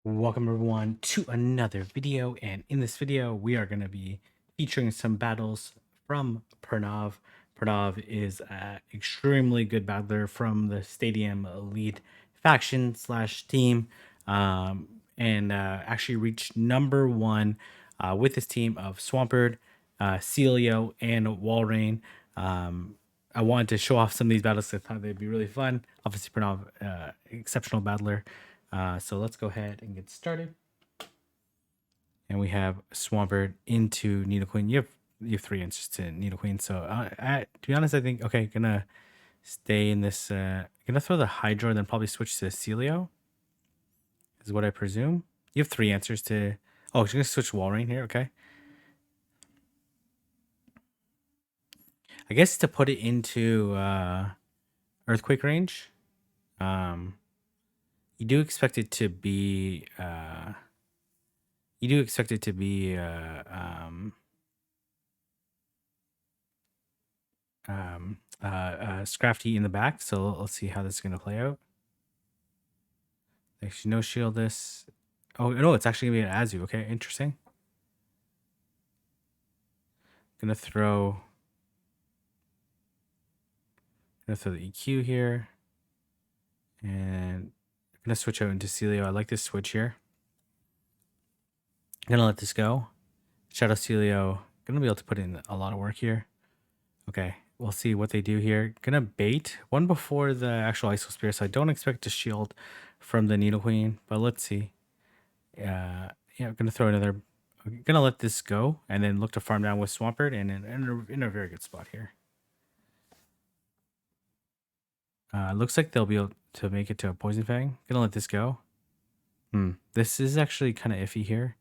Welcome everyone to another video, and in this video we are going to be featuring some battles from Pranav. Pranav is an extremely good battler from the Stadium Elite faction slash team, and actually reached number one with his team of Swampert, Sealeo, and Walrein. I wanted to show off some of these battles. I thought they'd be really fun. Obviously, Pranav, exceptional battler. So let's go ahead and get started. And we have Swampert into Nidoqueen. You have three answers to Nidoqueen. So to be honest, I think gonna stay in this. Gonna throw the Hydro, and then probably switch to Sealeo. Is what I presume. You have three answers to. Oh, she's gonna switch Walrein here. Okay. I guess to put it into Earthquake range. You do expect it to be. You do expect it to be Scrafty in the back. So let's see how this is going to play out. Actually, no shield this. Oh, no, it's actually going to be an Azu. Okay, interesting. Gonna throw the EQ here. And I'm gonna switch out into Sealeo. I like this switch here. I'm gonna let this go. Shadow Sealeo. Gonna be able to put in a lot of work here. Okay, we'll see what they do here. Gonna bait one before the actual Iso Spear, so I don't expect to shield from the Nidoqueen, but let's see. Yeah, I'm gonna throw another. I'm gonna let this go and then look to farm down with Swampert and in a very good spot here. Looks like they'll be able to make it to a Poison Fang. Gonna let this go. This is actually kind of iffy here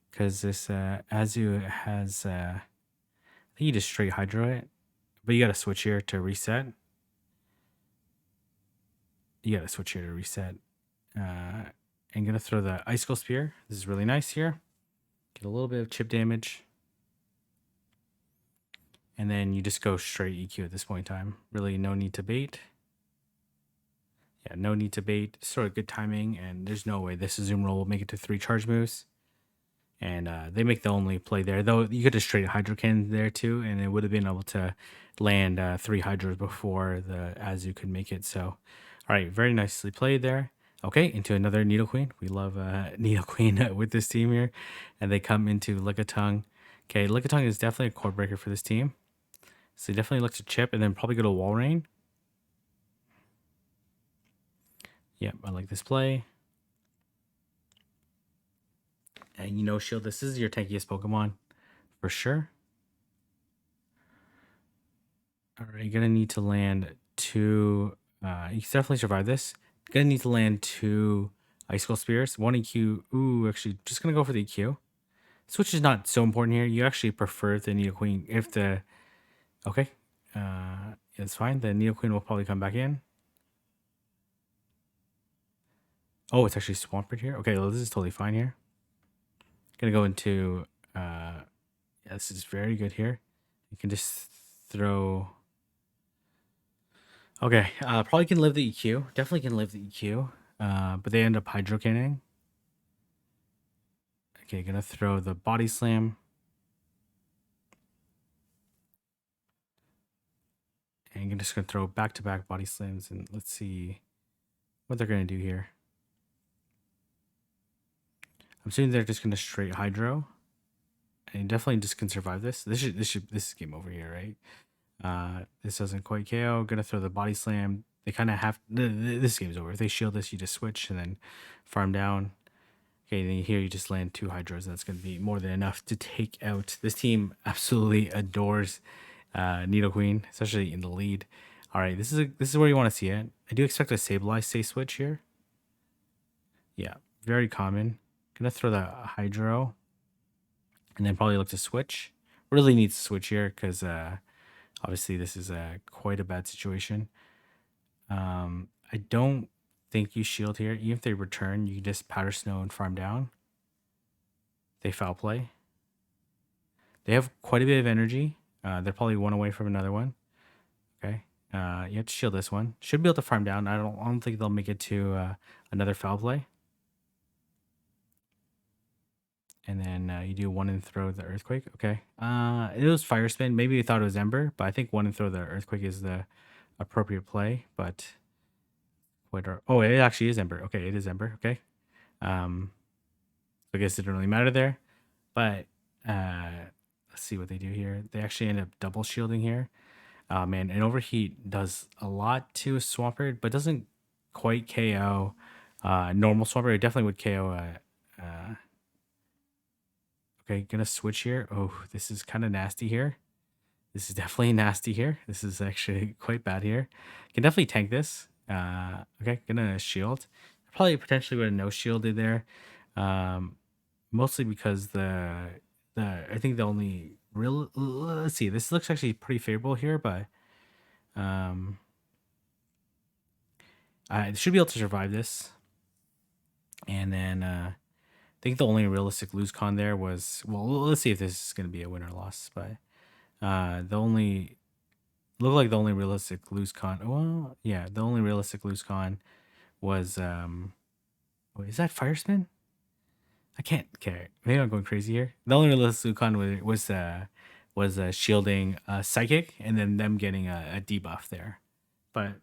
because this Azu has. I think you just straight Hydro it, but you got to switch here to reset. I'm gonna throw the Icicle Spear. This is really nice here. Get a little bit of chip damage. And then you just go straight EQ at this point in time. Really no need to bait. Yeah, no need to bait. Sort of good timing, and there's no way this Zoom roll will make it to 3 charge moves. And they make the only play there. Though you could have straight Hydro Cannon there too, and it would have been able to land 3 Hydros before the Azu could make it. So, all right, very nicely played there. Okay, into another Nidoqueen. We love Nidoqueen with this team here. And they come into Lickitung. Okay, Lickitung is definitely a core breaker for this team. So they definitely look to chip and then probably go to Walrein. Yep, I like this play. And you know, Shield, this is your tankiest Pokemon for sure. All right, you're gonna need to land 2. You can definitely survive this. You're gonna need to land 2 Icicle Spears, 1 EQ. Ooh, actually, just gonna go for the EQ. Switch is not so important here. You actually prefer the Nidoqueen if the. Okay, it's fine. The Nidoqueen will probably come back in. Oh, it's actually Swampert here. Okay, well, this is totally fine here. Gonna go into. Yeah, this is very good here. You can just throw. Okay, probably can live the EQ. Definitely can live the EQ. But they end up Hydro Cannoning. Okay, gonna throw the Body Slam. And I'm just gonna throw back-to-back Body Slams, and let's see what they're gonna do here. I'm assuming they're just gonna straight Hydro. And definitely just can survive this. This is game over here, right? This doesn't quite KO. Gonna throw the Body Slam. They kind of have this game's over. If they shield this, you just switch and then farm down. Okay, then here you just land 2 Hydros. That's gonna be more than enough to take out. This team absolutely adores Nidoqueen, especially in the lead. All right, this is where you want to see it. I do expect a Sableye Stay Switch here. Yeah, very common. Gonna throw the Hydro. And then probably look to switch. Really needs to switch here because obviously this is quite a bad situation. I don't think you shield here. Even if they return, you can just Powder Snow and farm down. They foul play. They have quite a bit of energy. They're probably one away from another one. Okay. You have to shield this one. Should be able to farm down. I don't think they'll make it to another foul play. And then you do one and throw the earthquake. Okay. It was fire spin. Maybe you thought it was ember, but I think one and throw the earthquake is the appropriate play. But oh, it actually is ember. Okay, it is ember. Okay. So I guess it didn't really matter there. But let's see what they do here. They actually end up double shielding here. Man, an overheat does a lot to Swampert, but doesn't quite KO normal Swampert. It definitely would KO. Okay, gonna switch here. Oh, this is kind of nasty here. This is definitely nasty here. This is actually quite bad here. Can definitely tank this. Okay, gonna shield. Probably potentially would have no shielded there. Mostly because I think the only real, let's see, this looks actually pretty favorable here, but I should be able to survive this. And then I think the only realistic lose con there was, well, let's see if this is going to be a win or loss, but the only looked like the only realistic lose con. Well, yeah, the only realistic lose con was wait, is that fire spin? I can't. Okay, maybe I'm going crazy here. The only realistic con was shielding psychic and then them getting a debuff there, but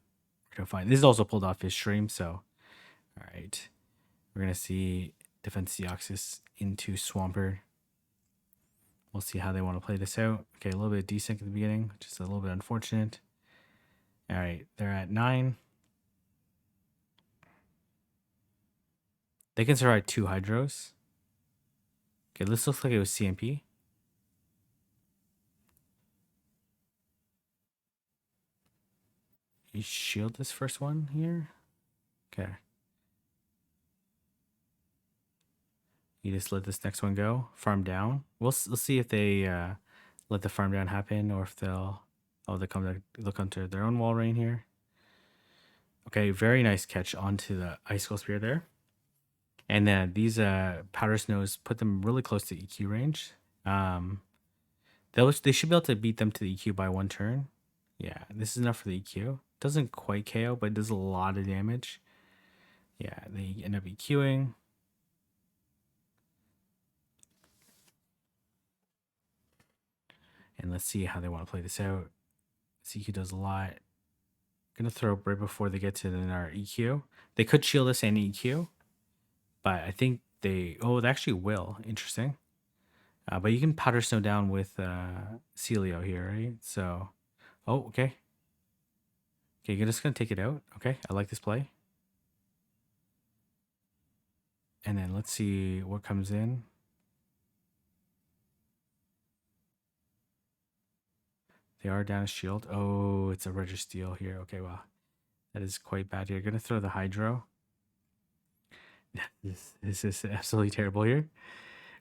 we're fine. This is also pulled off his stream, so all right, we're gonna see Defense Deoxys into Swampert. We'll see how they want to play this out. Okay, a little bit of desync at the beginning, just a little bit unfortunate. All right, they're at 9. They can survive 2 hydros. Okay, this looks like it was CMP. You shield this first one here. Okay. You just let this next one go. Farm down. We'll see if they let the farm down happen or if they'll they'll come to their own wall rain here. Okay, very nice catch onto the icicle spear there. And then these powder snows put them really close to EQ range. They should be able to beat them to the EQ by 1 turn. Yeah, this is enough for the EQ. Doesn't quite KO, but it does a lot of damage. Yeah, they end up EQing. And let's see how they want to play this out. CQ does a lot. Gonna throw up right before they get to our EQ. They could shield us and EQ, but I think they actually will. Interesting. But you can powder snow down with Sealeo here, right? So, okay. Okay, you're just gonna take it out. Okay, I like this play. And then let's see what comes in. They are down a shield. Oh, it's a Registeel here. Okay, wow. That is quite bad here. Gonna throw the Hydro. This is absolutely terrible here.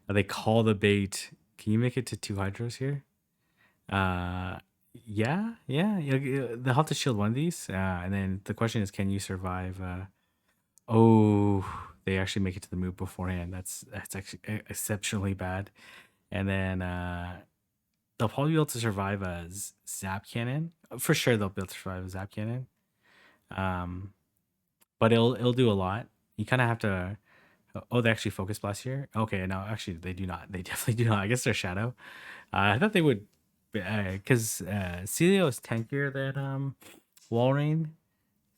They call the bait. Can you make it to 2 Hydros here? Yeah. They'll have to shield one of these. And then the question is, can you survive? They actually make it to the move beforehand. That's actually exceptionally bad. And then they'll probably be able to survive a Zap Cannon. For sure, they'll be able to survive a Zap Cannon. But it'll do a lot. You kind of have to. Oh, they actually focus blast here. Okay, no, actually they do not. They definitely do not. I guess they're shadow. I thought they would, because Sealeo is tankier than Walrein,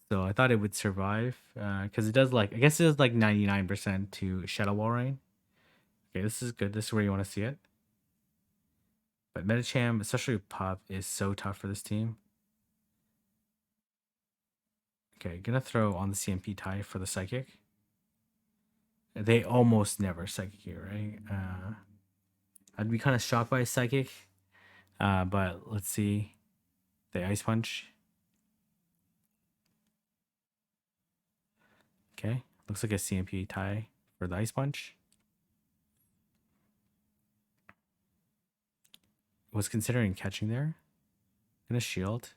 so I thought it would survive. Because it does I guess it does 99% to Shadow Walrein. Okay, this is good. This is where you want to see it. But Metacham, especially with Pop, is so tough for this team. Okay, gonna throw on the CMP tie for the Psychic. They almost never Psychic here, right? I'd be kind of shocked by a Psychic. But let's see. The Ice Punch. Okay, looks like a CMP tie for the Ice Punch. Was considering catching there. Gonna shield.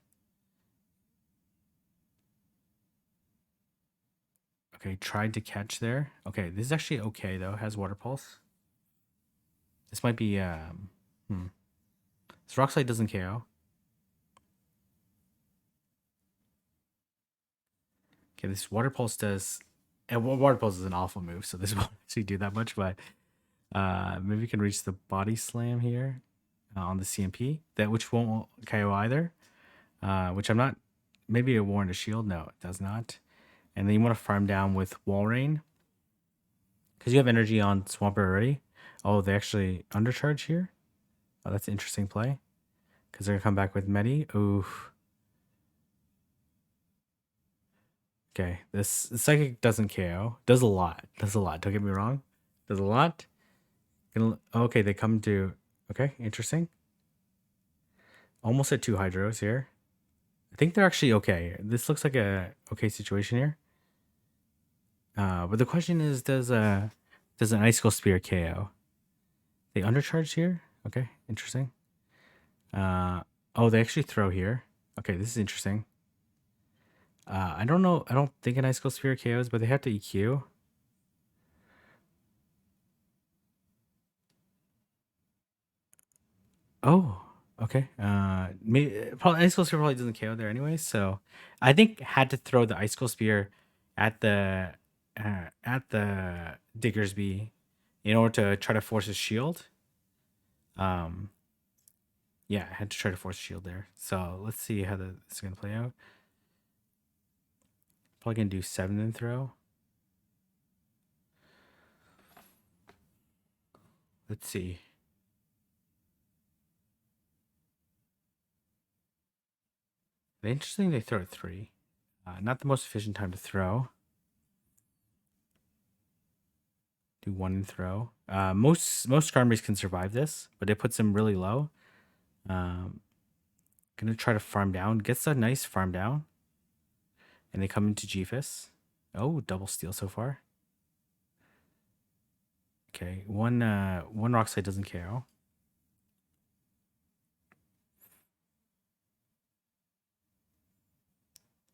Okay, tried to catch there. Okay, this is actually okay though. Has Water Pulse. This might be This Rock Slide doesn't KO. Okay, this Water Pulse does, and Water Pulse is an awful move, so this won't actually do that much, but Maybe we can reach the body slam here on the CMP, that which won't KO either. Which I'm not. Maybe it warned a shield. No, it does not. And then you want to farm down with Wall Rain because you have energy on Swampert already. Oh, they actually undercharge here. Oh, that's an interesting play because they're gonna come back with Medi. Oof. Okay, this psychic doesn't KO. Does a lot. Does a lot. Don't get me wrong. Does a lot. Okay, they come to. Okay, interesting. Almost at 2 hydros here. I think they're actually okay. This looks like a okay situation here. But the question is, does an Icicle Spear KO? They undercharge here. Okay, interesting. Oh, they actually throw here. Okay, this is interesting. I don't know. I don't think an Icicle Spear KOs, but they have to EQ. Oh, okay. Maybe probably Icicle Spear probably doesn't KO there anyway. So I think had to throw the Icicle Spear at the Diggersby in order to try to force his shield. Yeah, I had to try to force a shield there. So let's see how this is gonna play out. Probably gonna do 7 and throw. Let's see. The interesting they throw at 3. Not the most efficient time to throw. Do 1 and throw. Most Skarmories can survive this, but it puts them really low. Gonna try to farm down. Gets a nice farm down. And they come into Jephus. Oh, double steal so far. Okay, one rock slide doesn't KO.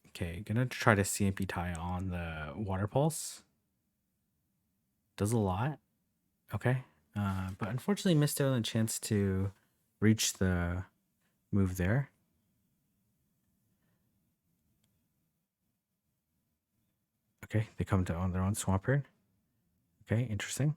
Okay, gonna try to CMP tie on the water pulse. Does a lot. Okay. But unfortunately missed out on a chance to reach the move there. Okay, they come to on their own Swampert. Okay, interesting.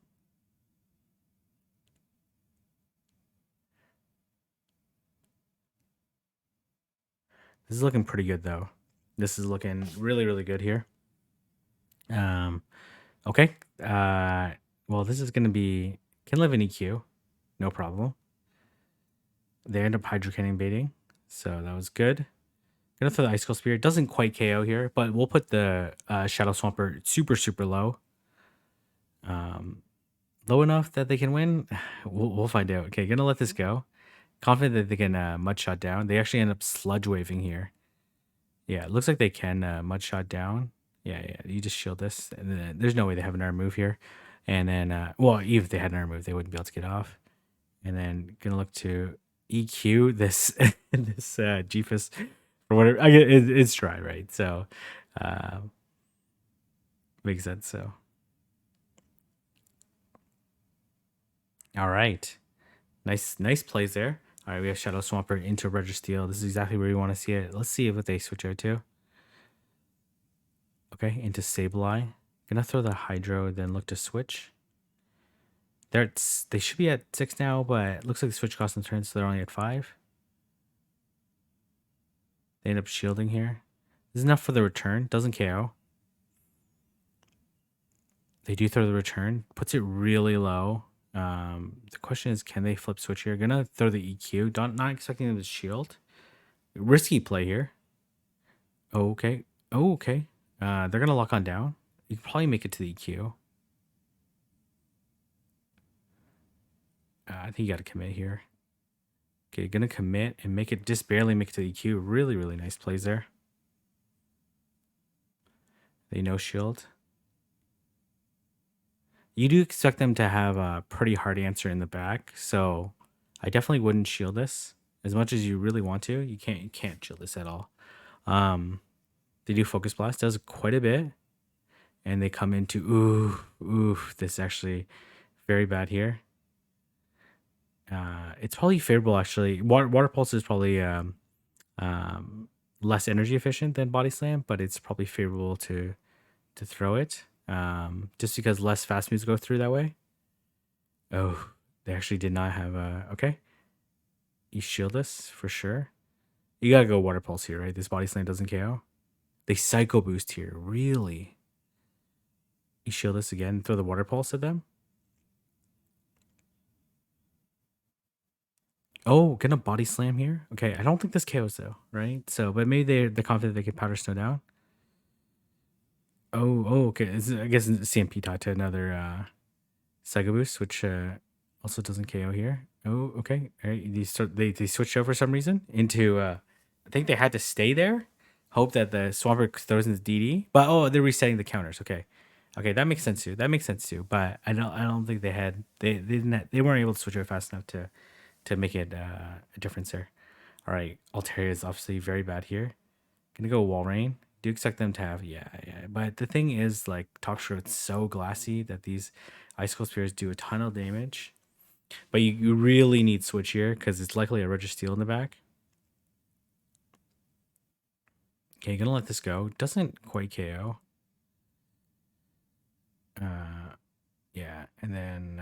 This is looking pretty good though. This is looking really, really good here. Okay. Well, this is gonna be can live in EQ, no problem. They end up Hydro Cannon baiting, so that was good. Gonna throw the Icicle Spear. Doesn't quite KO here, but we'll put the Shadow Swampert super, super low. Low enough that they can win. We'll find out. Okay, gonna let this go. Confident that they can mud shot down. They actually end up sludge waving here. Yeah, it looks like they can mud shot down. Yeah. You just shield this, and then there's no way they have an arm move here. And then, well, even if they had an arm move, they wouldn't be able to get off. And then gonna look to EQ this this Jephus for whatever. I get it's dry, right? So makes sense. So all right, nice plays there. All right, we have Shadow Swampert into Registeel. This is exactly where we want to see it. Let's see what they switch out to. Okay, into Sableye. Gonna throw the Hydro, then look to switch. They should be at 6 now, but it looks like the switch cost in turn, so they're only at 5. They end up shielding here. This is enough for the return. Doesn't KO. They do throw the return. Puts it really low. The question is, can they flip switch here? Gonna throw the EQ. Not expecting them to shield. Risky play here. Oh, okay. They're gonna lock on down. You can probably make it to the EQ. I think you gotta commit here. Okay, gonna commit and make it just barely make it to the EQ. Really, really nice plays there. They no shield. You do expect them to have a pretty hard answer in the back, so I definitely wouldn't shield this as much as you really want to. You can't shield this at all. They do Focus Blast, does quite a bit, and they come into this is actually very bad here. It's probably favorable actually. Water Pulse is probably less energy efficient than Body Slam, but it's probably favorable to throw it. Just because less fast moves go through that way. Oh, they actually did not have a. Okay, you shield us for sure. You gotta go Water Pulse here, right? This Body Slam doesn't KO. They Psycho Boost here, really? You shield us again, throw the Water Pulse at them. Oh, gonna Body Slam here. Okay, I don't think this KOs though, right? So, but maybe they're confident they can Powder Snow down. Oh, okay. I guess CMP tied to another Psycho Boost, which also doesn't KO here. Oh, okay. All right. They switched over for some reason into I think they had to stay there, hope that the Swampert throws in the DD. But oh, they're resetting the counters. Okay. Okay, that makes sense too. That makes sense too. But I don't think they weren't able to switch over fast enough to make it a difference there. All right. Altaria is obviously very bad here. Gonna go Walrein. Do expect them to have, yeah. But the thing is, like, Toxtro, it's so glassy that these Icicle Spears do a ton of damage. But you really need Switch here because it's likely a Registeel in the back. Okay, gonna let this go. Doesn't quite KO. Yeah, and then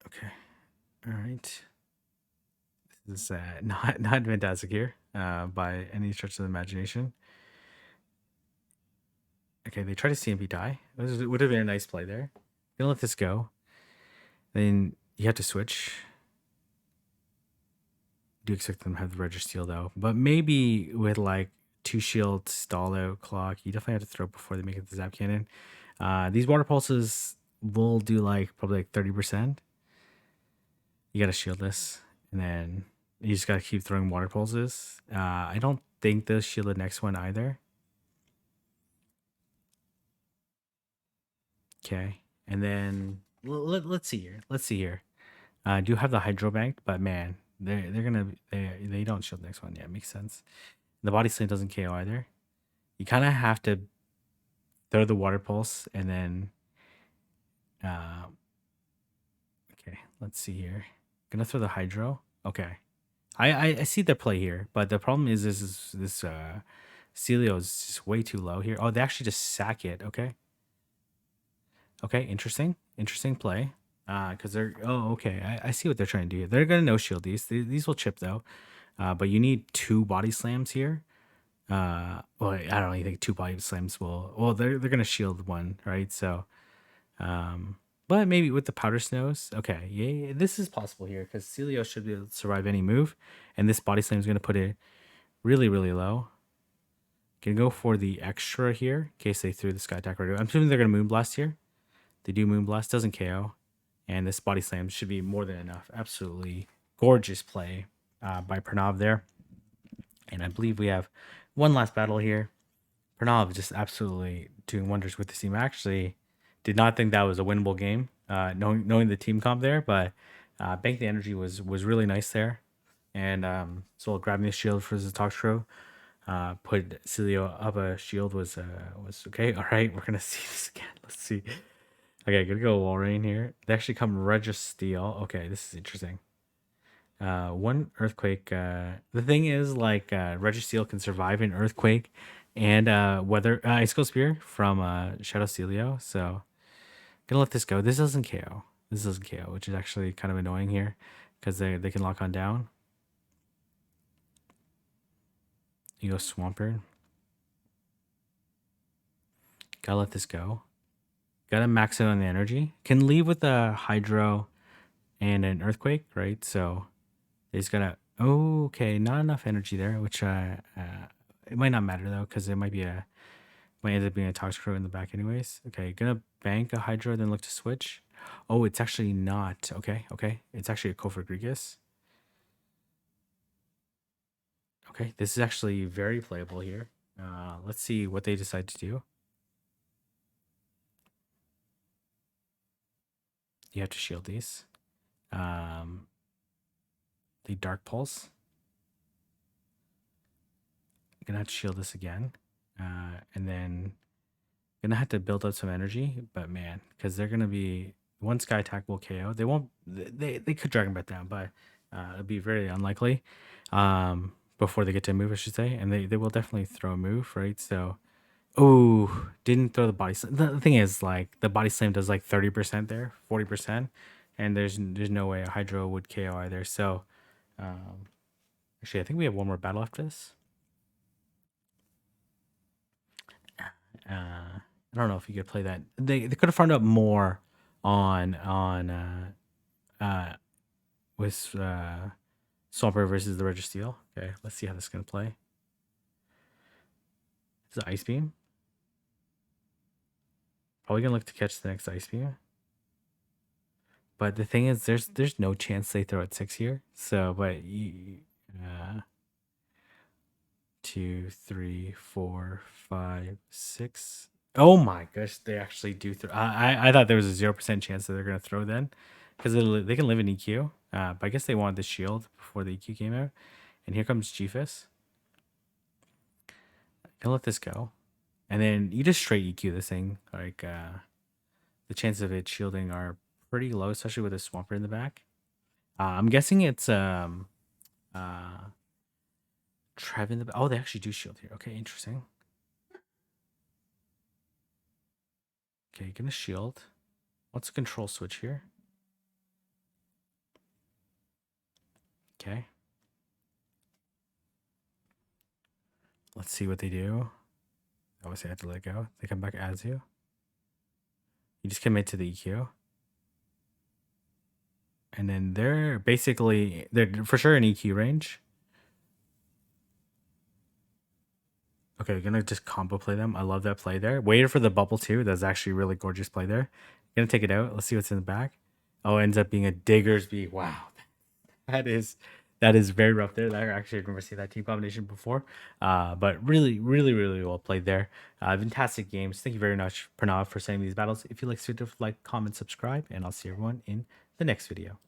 okay, all right. This is not fantastic here by any stretch of the imagination. Okay, they try to CMP die. Would have been a nice play there. Gonna let this go. Then you have to switch. Do expect them to have the Registeel though, but maybe with like 2 shield stall out clock, you definitely have to throw before they make it the Zap Cannon. These Water Pulses will do like probably like 30%. You gotta shield this, and then you just gotta keep throwing Water Pulses. I don't think they'll shield the next one either. Okay, and then let's see here. Let's see here. I do have the Hydro Bank, but man, they don't shield the next one. Yeah, makes sense. The Body Slam doesn't KO either. You kind of have to throw the Water Pulse and then uh, okay, let's see here. Gonna throw the Hydro. Okay. I see the play here, but the problem is this Sealeo is just way too low here. Oh, they actually just sack it. Okay. Okay, interesting play. Because they're okay. I see what they're trying to do. They're gonna no shield these. These will chip though. But you need 2 body slams here. Well, I don't even think 2 body slams will. Well, they're gonna shield one, right? So, but maybe with the powder snows, okay, yeah, this is possible here because Celio should be able to survive any move, and this body slam is gonna put it really low. Can go for the extra here in case they threw the sky attack right away. I'm assuming they're gonna moonblast here. They do moonblast, doesn't KO, and this body slam should be more than enough. Absolutely gorgeous play by Pranav there. And I believe we have one last battle here. Pranav just absolutely doing wonders with the team. I actually did not think that was a winnable game, knowing the team comp there, but Bank the Energy was really nice there. And so grabbing the shield for the Toxtro, put Sealeo up a shield was okay. All right, we're gonna see this again. Let's see. Okay, gonna go Walrein here. They actually come Registeel. Okay, this is interesting. One earthquake. The thing is, like, Registeel can survive an earthquake and weather Icicle Spear from Shadow Sealeo. So gonna let this go. This doesn't KO. This doesn't KO, which is actually kind of annoying here because they can lock on down. You go Swampert. Gotta let this go. Gotta max it on the energy. Can leave with a Hydro and an earthquake, right? So they just gotta. Oh, okay, not enough energy there, which it might not matter though, because it might end up being a Toxicrow in the back anyways. Okay, gonna bank a Hydro, then look to switch. Oh, it's actually not. Okay. It's actually a Kofra Gregas. Okay, this is actually very playable here. Let's see what they decide to do. You have to shield these. The Dark Pulse. Gonna have to shield this again. And then gonna have to build up some energy, but man, because they're gonna be one sky attack will KO. They won't. They could Dragon Breath down, but it'd be very unlikely. Before they get to move, I should say, and they will definitely throw a move, right? So Oh, didn't throw the body slam. The thing is, like, the body slam does like 30% there, 40%, and there's no way a Hydro would KO either. So, um, actually, I think we have one more battle after this. I don't know if you could play that. They could have farmed up more on with Swampert versus the Registeel. Okay, let's see how this is gonna play. This is Ice Beam. Probably gonna look to catch the next Ice Beam. But the thing is, there's no chance they throw at 6 here. So, but uh, 2, 3, 4, 5, 6. Oh my gosh, they actually do throw. I thought there was a 0% chance that they're gonna throw then, because they can live in EQ. But I guess they wanted the shield before the EQ came out. And here comes Jephus. Can let this go, and then you just straight EQ this thing. Like the chances of it shielding are pretty low, especially with a Swampert in the back. I'm guessing it's Trev in the back. Oh, they actually do shield here. Okay, interesting. Okay, gonna shield. What's the control switch here? Okay. Let's see what they do. Obviously, I have to let it go. They come back as you. You just commit to the EQ. And then they're for sure in EQ range. Okay, gonna just combo play them. I love that play there. Waited for the bubble too. That's actually a really gorgeous play there. Gonna take it out. Let's see what's in the back. Oh, ends up being a Diggersby. Wow. That is very rough there. I actually never seen that team combination before. But really, really, really well played there. Fantastic games. Thank you very much, Pranav, for sending these battles. If you like, comment, subscribe, and I'll see everyone in the next video.